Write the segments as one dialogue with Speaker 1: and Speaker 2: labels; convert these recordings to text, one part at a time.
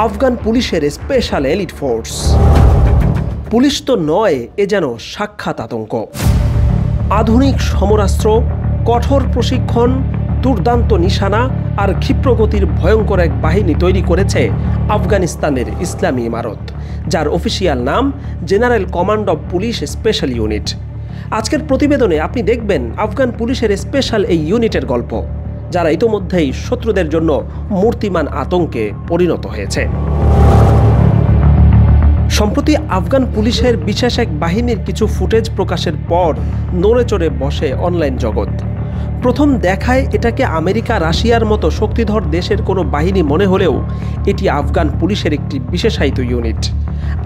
Speaker 1: আফগান পুলিশের special elite force. Police তো নয়, এ যেন সাক্ষাৎ আতঙ্ক। আধুনিক সমরাস্ত্র, কঠোর প্রশিক্ষণ, দুর্দান্ত নিশানা আর ক্ষিপ্রগতির ভয়ঙ্কর এক বাহিনী তৈরি করেছে আফগানিস্তানের ইসলামী ইমারত, যার অফিসিয়াল নাম general command of police special unit. আজকের প্রতিবেদনে আপনি দেখবেন আফগান পুলিশের স্পেশাল এই ইউনিটের গল্প, যারা ইতোমধ্যেই শত্রুদের জন্য মূর্তিমান আতঙ্কে পরিণত হয়েছে। সম্প্রতি আফগান পুলিশের বিশেষ এক বাহিনীর কিছু ফুটেজ প্রকাশের পর নড়েচড়ে বসে অনলাইন জগৎ। প্রথম দেখায় এটাকে আমেরিকা, রাশিয়ার মতো শক্তিধর দেশের কোনো বাহিনী মনে হলেও এটি আফগান পুলিশের একটি বিশেষায়িত ইউনিট।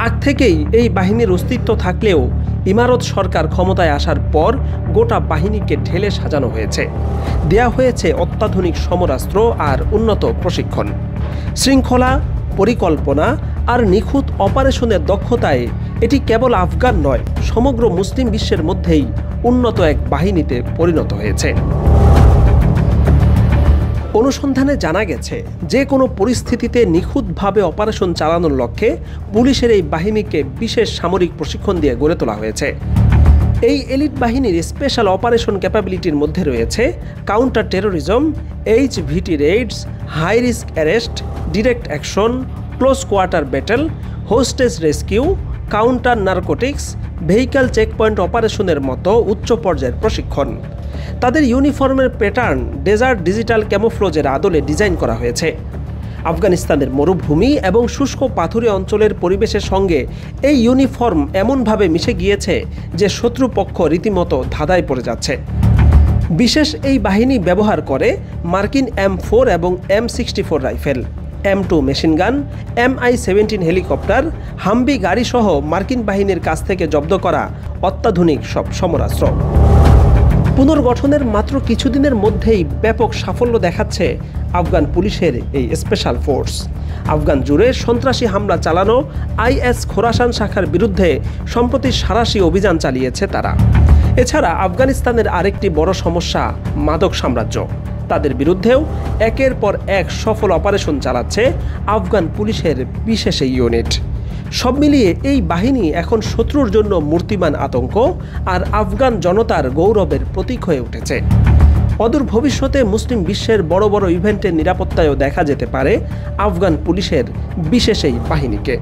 Speaker 1: আগ থেকেই এই বাহিনীর অস্তিত্ব থাকলেও ইমারত সরকার ক্ষমতায় আসার পর গোটা বাহিনীকে ঢেলে সাজানো হয়েছে, দেয়া হয়েছে অত্যাধুনিক সমরাস্ত্র আর উন্নত প্রশিক্ষণ। শৃঙ্খলা, পরিকল্পনা আর নিখুঁত অপারেশনের দক্ষতায় এটি কেবল আফগান নয়, সমগ্র মুসলিম বিশ্বের মধ্যেই উন্নত এক বাহিনীতে পরিণত হয়েছে। অনুসন্ধানে জানা গেছে যে কোনো পরিস্থিতিতে নিখুঁতভাবে অপারেশন চালানোর লক্ষ্যে পুলিশের এই বাহিনীকে বিশেষ সামরিক প্রশিক্ষণ দিয়ে গড়ে তোলা হয়েছে। এই এলিট বাহিনীর স্পেশাল অপারেশন ক্যাপাবিলিটির মধ্যে রয়েছে counter terrorism, HVT raids, high risk arrest, direct action, close quarter battle, hostage rescue, counter narcotics, vehicle checkpoint অপারেশনের মতো উচ্চ পর্যায়ের প্রশিক্ষণ। তাদের ইউনিফর্মের প্যাটার্ন ডেজার্ট ডিজিটাল ক্যামোফ্লোজের আদলে ডিজাইন করা হয়েছে। আফগানিস্তানের মরুভূমি এবং শুষ্ক পাথুরে অঞ্চলের পরিবেশের সঙ্গে এই ইউনিফর্ম এমনভাবে মিশে গিয়েছে যে শত্রুপক্ষ রীতিমতো ধাঁধায় পড়ে যাচ্ছে। বিশেষ এই বাহিনী ব্যবহার করে মার্কিন M4 এবং M64 rifle, M2 machine gun, MI-17 helicopter, Humvee গাড়িসহ মার্কিন বাহিনীর কাছ থেকে জব্দ করা অত্যাধুনিক সব সমরাস্ত্র। পুনর্গঠনের মাত্র কিছুদিনের মধ্যেই ব্যাপক সাফল্য দেখাচ্ছে আফগান পুলিশের এই স্পেশাল ফোর্স। আফগান জুড়ে সন্ত্রাসী হামলা চালানো IS খোরাসান শাখার বিরুদ্ধে সম্প্রতি সাঁড়াশি অভিযান চালিয়েছে তারা। এছাড়া আফগানিস্তানের আরেকটি বড় সমস্যা মাদক সাম্রাজ্য। তাদের বিরুদ্ধেও একের পর এক সফল অপারেশন চালাচ্ছে আফগান পুলিশের বিশেষ এই ইউনিট। সব মিলিয়ে এই বাহিনী এখন শত্রুর জন্য মূর্তিমান আতঙ্ক আর আফগান জনতার গৌরবের প্রতীক হয়ে উঠেছে। অদূর ভবিষ্যতে মুসলিম বিশ্বের বড় বড় ইভেন্টের নিরাপত্তায়ও দেখা যেতে পারে আফগান পুলিশের বিশেষ এই বাহিনীকে।